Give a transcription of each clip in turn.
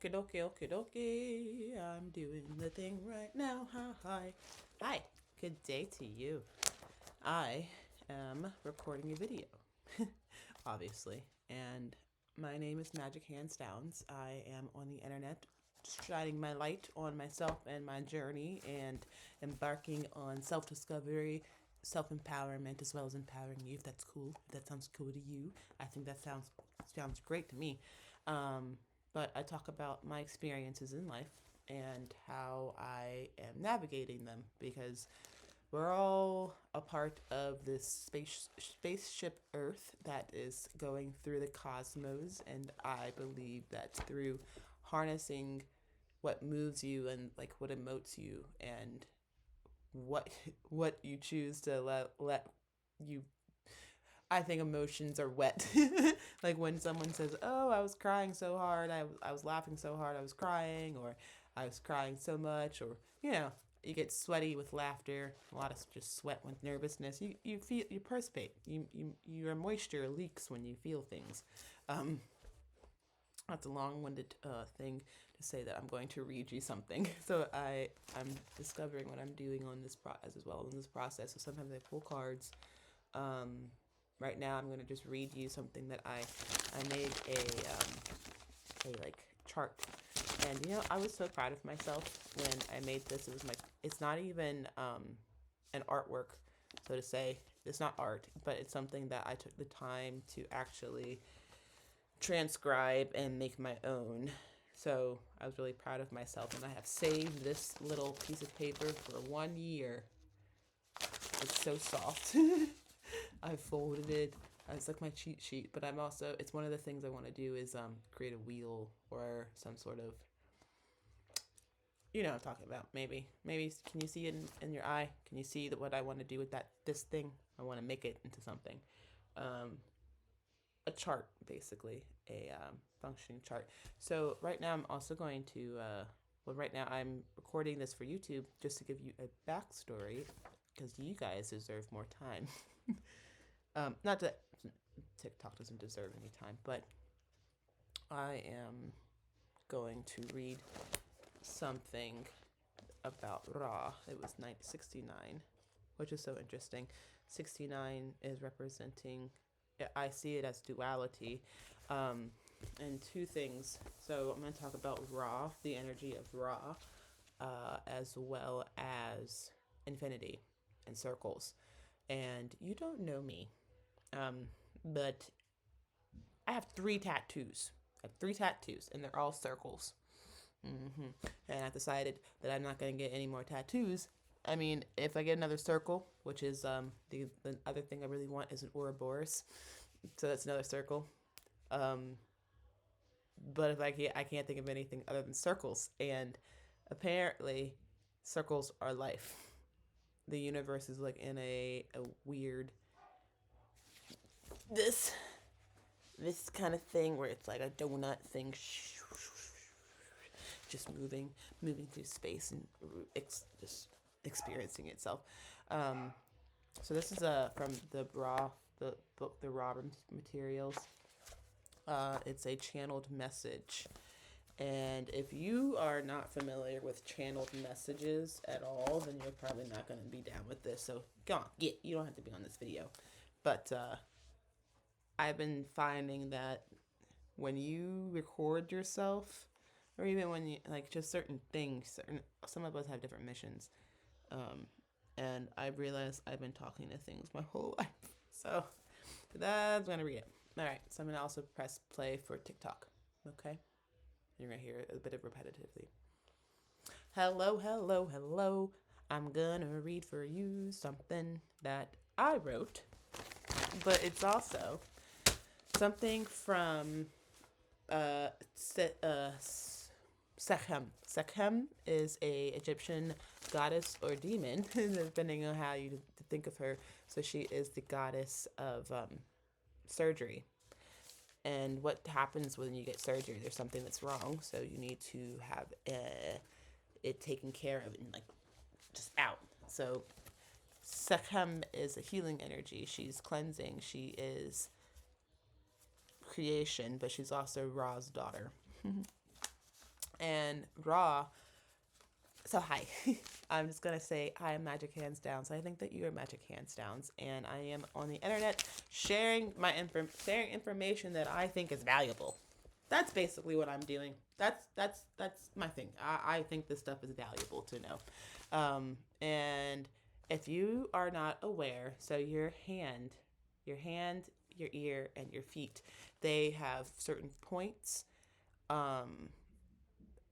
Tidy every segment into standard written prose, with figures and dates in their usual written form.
Okie dokie, okie dokie. I'm doing the thing right now. Hi. Hi. Good day to you. I am recording a video, obviously, and my name is Magic Hands Downs. I am on the internet shining my light on myself and my journey and embarking on self discovery, self empowerment, as well as empowering you. If that's cool, if that sounds cool to you, I think that sounds great to me. Um, but I talk about my experiences in life and how I am navigating them because we're all a part of this spaceship Earth that is going through the cosmos, and I believe that through harnessing what moves you and like what emotes you and what what you choose to let you. I think emotions are wet. Like when someone says, "Oh, I was crying so hard. I was laughing so hard. I was crying," or "I was crying so much," or you get sweaty with laughter. A lot of just sweat with nervousness. You feel you perspire. Your moisture leaks when you feel things. Um, that's a long-winded thing to say that I'm going to read you something. So I'm discovering what I'm doing on this process as well in this process. So sometimes I pull cards. Um, right now I'm going to just read you something that I made a like chart. And I was so proud of myself when I made this. It's not even an artwork, so to say. It's not art, but it's something that I took the time to actually transcribe and make my own. So I was really proud of myself, and I have saved this little piece of paper for 1 year. It's so soft. I folded it. It's like my cheat sheet, but it's one of the things I want to do is create a wheel or some sort of, what I'm talking about. Maybe can you see it in your eye? Can you see that what I want to do with this thing? I want to make it into something. Um, a chart, basically, a functioning chart. So right now I'm also going to, right now I'm recording this for YouTube just to give you a backstory because you guys deserve more time. Not that TikTok doesn't deserve any time, but I am going to read something about Ra. It was 1969, which is so interesting. 69 is representing, I see it as duality, um, and two things. So I'm going to talk about Ra, the energy of Ra, as well as infinity and circles. And you don't know me, but I have three tattoos. I have three tattoos, and they're all circles. And I decided that I'm not going to get any more tattoos. I mean, if I get another circle, which is the other thing I really want is an Ouroboros, so that's another circle. Um, but if I can't think of anything other than circles, and apparently, circles are life. The universe is like in a weird this this kind of thing where it's like a donut thing, just moving through space and just experiencing itself. Um, so this is from the book, the Raw Materials. It's a channeled message. And if you are not familiar with channeled messages at all, then you're probably not going to be down with this. So go on, you don't have to be on this video. But I've been finding that when you record yourself, or even when you like just certain things, some of us have different missions. Um, and I realized I've been talking to things my whole life. So that's gonna read it. All right, so I'm gonna also press play for TikTok. Okay, you're gonna hear it a bit of repetitively. Hello, hello, hello. I'm gonna read for you something that I wrote, but it's also something from Sekhem. Sekhem is a Egyptian goddess or demon, depending on how you think of her. So she is the goddess of surgery. And what happens when you get surgery? There's something that's wrong, so you need to have it taken care of and like just out. So Sekhem is a healing energy. She's cleansing. She is creation, but she's also Ra's daughter. And Ra, so hi. I'm just gonna say I am Magic Hands Down. So I think that you are Magic Hands Downs, and I am on the internet sharing sharing information that I think is valuable. That's basically what I'm doing. That's my thing. I think this stuff is valuable to know. And if you are not aware, so your hand, your ear, and your feet, they have certain points. Um,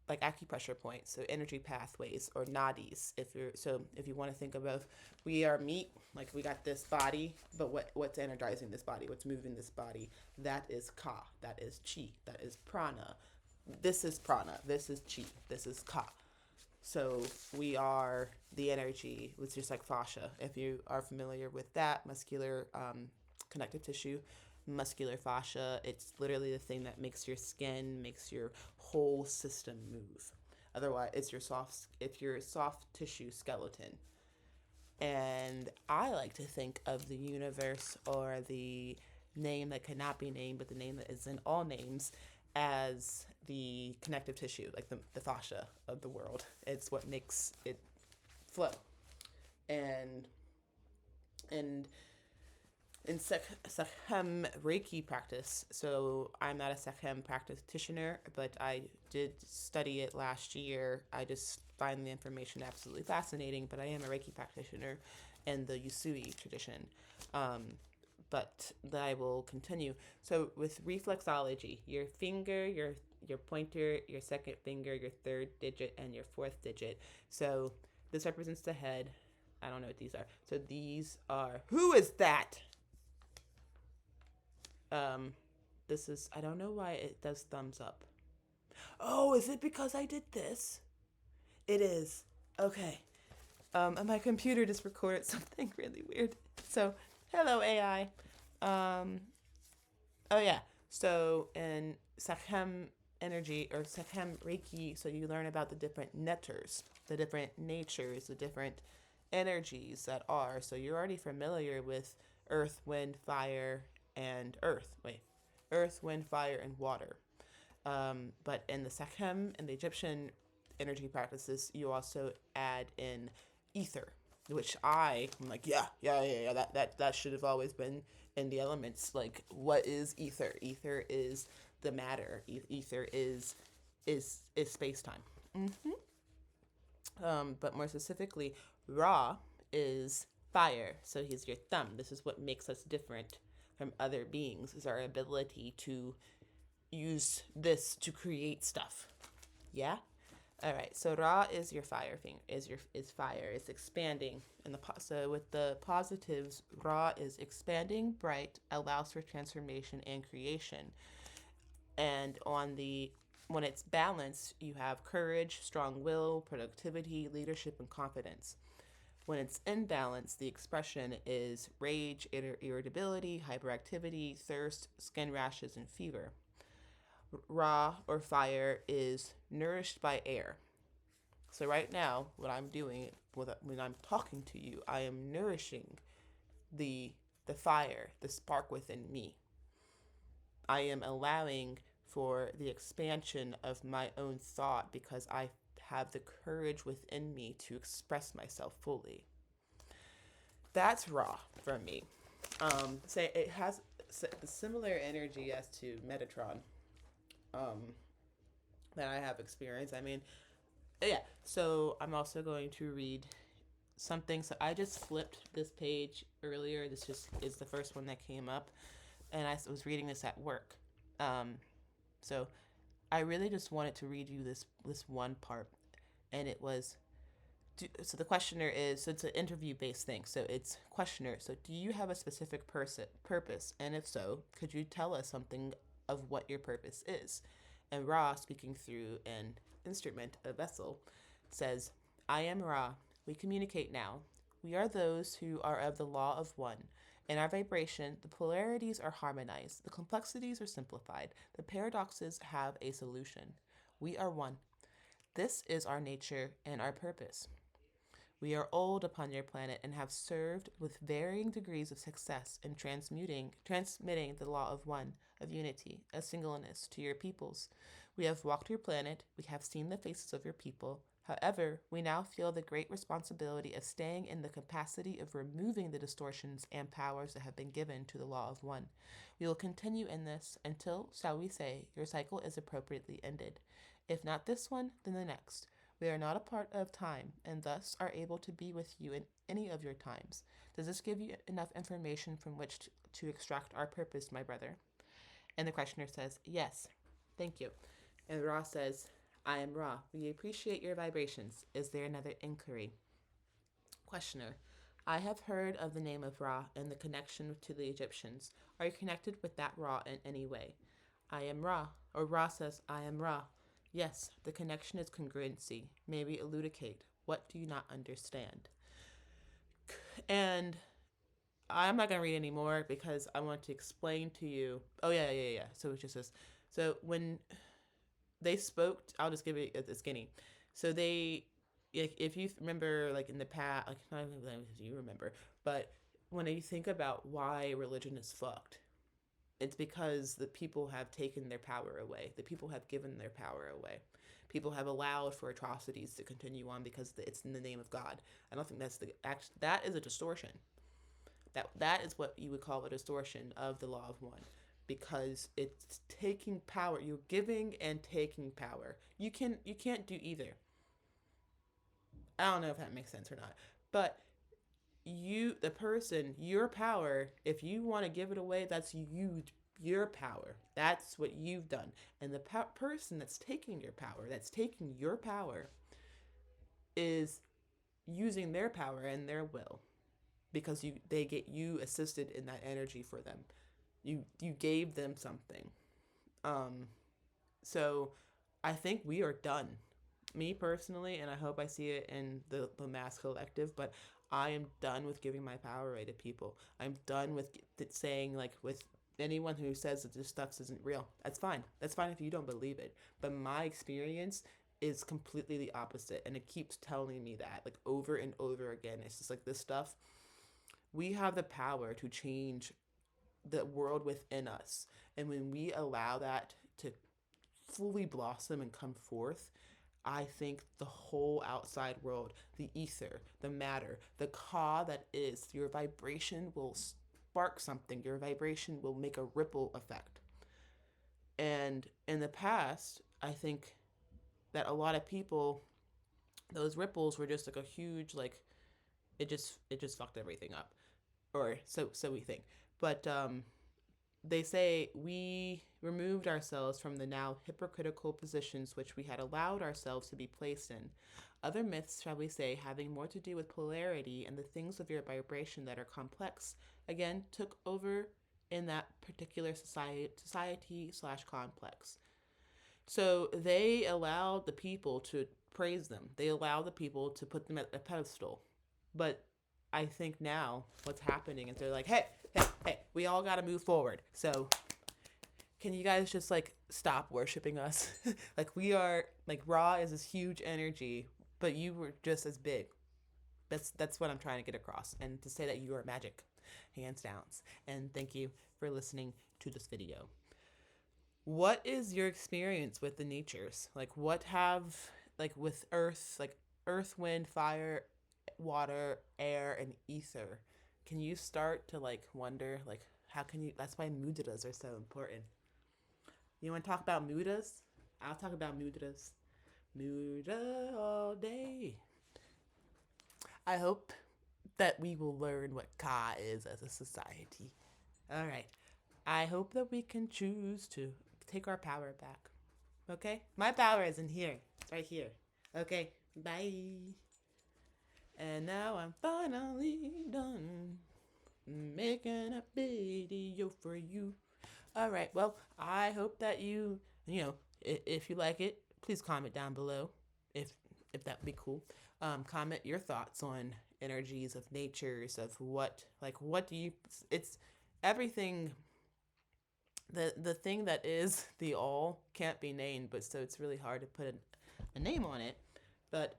like acupressure points, so energy pathways or nadis. If you want to think of both, we are meat, like we got this body, but what's energizing this body, what's moving this body, that is ka, that is chi, that is prana. This is prana, this is chi, this is ka. So we are the energy, with just like fascia. If you are familiar with that, muscular connective tissue, muscular fascia, it's literally the thing that makes your skin, makes your whole system move. Otherwise, it's your soft tissue skeleton. And I like to think of the universe, or the name that cannot be named, but the name that is in all names, as the connective tissue, like the fascia of the world. It's what makes it flow. And and in Sekhem Reiki practice, so I'm not a Sekhem practitioner, but I did study it last year. I just find the information absolutely fascinating, but I am a Reiki practitioner in the Usui tradition. Um, but I will continue. So with reflexology, your finger, your pointer, your second finger, your third digit, and your fourth digit. So this represents the head. I don't know what these are. So these are, who is that? Um, this is, I don't know why it does thumbs up. Oh, is it because I did this? It is. Okay. And my computer just recorded something really weird. So, hello AI. Um, oh yeah. So in Sakhem energy, or Sakhem Reiki, so you learn about the different netters, the different natures, the different energies that are. So you're already familiar with earth, wind, fire, and earth. Wait, earth, wind, fire, and water. But in the Sakhem and the Egyptian energy practices, you also add in ether, which I'm like, yeah. That should have always been in the elements. Like, what is ether? Ether is the matter. Ether is space time. But more specifically, Ra is fire. So he's your thumb. This is what makes us different from other beings, is our ability to use this to create stuff. Yeah. All right. So Ra is your fire thing. Is fire. It's expanding. And so with the positives, Ra is expanding, bright, allows for transformation and creation. And on the when it's balanced, you have courage, strong will, productivity, leadership, and confidence. When it's imbalanced, the expression is rage, irritability, hyperactivity, thirst, skin rashes, and fever. Ra, or fire, is nourished by air. So right now, what I'm doing when I'm talking to you, I am nourishing the the fire, the spark within me. I am allowing for the expansion of my own thought, because I have the courage within me to express myself fully. That's Ra for me. Say it has similar energy as to Metatron, um, that I have experienced. I mean, yeah. So I'm also going to read something. So I just flipped this page earlier. This just is the first one that came up, and I was reading this at work. Um, so I really just wanted to read you this one part, and it was. So the questioner is, so it's an interview based thing. So it's questioner. So do you have a specific purpose? And if so, could you tell us something of what your purpose is? And Ra, speaking through an instrument, a vessel, says, I am Ra. We communicate now. We are those who are of the law of one. In our vibration, the polarities are harmonized, the complexities are simplified, the paradoxes have a solution. We are one. This is our nature and our purpose. We are old upon your planet and have served with varying degrees of success in transmitting the law of one, of unity, of singleness to your peoples. We have walked your planet, we have seen the faces of your people. However, we now feel the great responsibility of staying in the capacity of removing the distortions and powers that have been given to the law of one. We will continue in this until, shall we say, your cycle is appropriately ended. If not this one, then the next. We are not a part of time, and thus are able to be with you in any of your times. Does this give you enough information from which to extract our purpose, my brother? And the questioner says, yes, thank you. And Ra says, I am Ra. We appreciate your vibrations. Is there another inquiry? Questioner, I have heard of the name of Ra and the connection to the Egyptians. Are you connected with that Ra in any way? I am Ra. Or Ra says, I am Ra. Yes, the connection is congruency. Maybe elucidate. What do you not understand? And I'm not going to read anymore because I want to explain to you. Oh, yeah. So it's just this. So when they spoke, I'll just give it a skinny. So they, if you remember, like in the past, like not even if you remember, but when you think about why religion is fucked, it's because the people have taken their power away. The people have given their power away. People have allowed for atrocities to continue on because it's in the name of God. I don't think that's the act. That is a distortion. That is what you would call a distortion of the law of one, because it's taking power. You're giving and taking power. You can't do either. I don't know if that makes sense or not, but you, the person, your power, if you want to give it away, that's your power. That's what you've done. And the person that's taking your power is using their power and their will, because they get you assisted in that energy for them. You gave them something. So I think we are done. Me personally, and I hope I see it in the mass collective, but I am done with giving my power away to people. I'm done with saying, like, with anyone who says that this stuff isn't real. That's fine. That's fine if you don't believe it. But my experience is completely the opposite, and it keeps telling me that, like, over and over again. It's just like this stuff. We have the power to change the world within us. And when we allow that to fully blossom and come forth, I think the whole outside world, the ether, the matter, the ka that is, your vibration will spark something. Your vibration will make a ripple effect. And in the past, I think that a lot of people, those ripples were just like a huge, like, it just fucked everything up, or so we think. But they say we removed ourselves from the now hypocritical positions which we had allowed ourselves to be placed in. Other myths, shall we say, having more to do with polarity and the things of your vibration that are complex, again took over in that particular society slash complex. So they allowed the people to praise them. They allowed the people to put them at a pedestal. But I think now what's happening is they're like, hey, we all got to move forward. So can you guys just, like, stop worshiping us? Like, we are, like, Ra is this huge energy, but you were just as big. That's what I'm trying to get across. And to say that you are magic, hands down. And thank you for listening to this video. What is your experience with the natures? Like, what have, like, with earth, like earth, wind, fire, water, air, and ether? Can you start to, like, wonder, like, how can you, that's why mudras are so important. You want to talk about mudras? I'll talk about mudras. Mudra all day. I hope that we will learn what Ka is as a society. All right. I hope that we can choose to take our power back. Okay? My power is in here. It's right here. Okay. Bye. And now I'm finally done making a video for you. All right. Well, I hope that you know, if you like it, please comment down below. If that would be cool. Comment your thoughts on energies of natures, of what do you, it's everything. The thing that is the all can't be named, but so it's really hard to put a name on it. But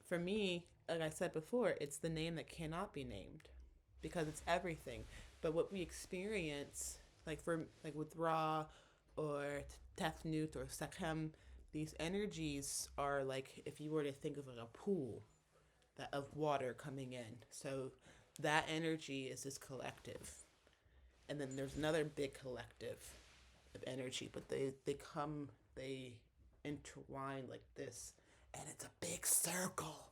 for me, like I said before, it's the name that cannot be named, because it's everything. But what we experience, like with Ra, or Tefnut or Sekhem, these energies are like if you were to think of like a pool that of water coming in. So that energy is this collective. And then there's another big collective of energy, but they intertwine like this, and it's a big circle.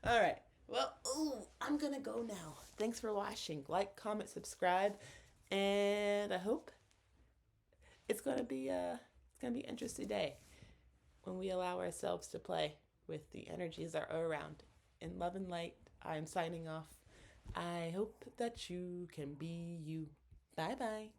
All right. Well, ooh, I'm gonna go now. Thanks for watching. Like, comment, subscribe, and I hope it's gonna be an interesting day when we allow ourselves to play with the energies that are around. In love and light, I'm signing off. I hope that you can be you. Bye bye.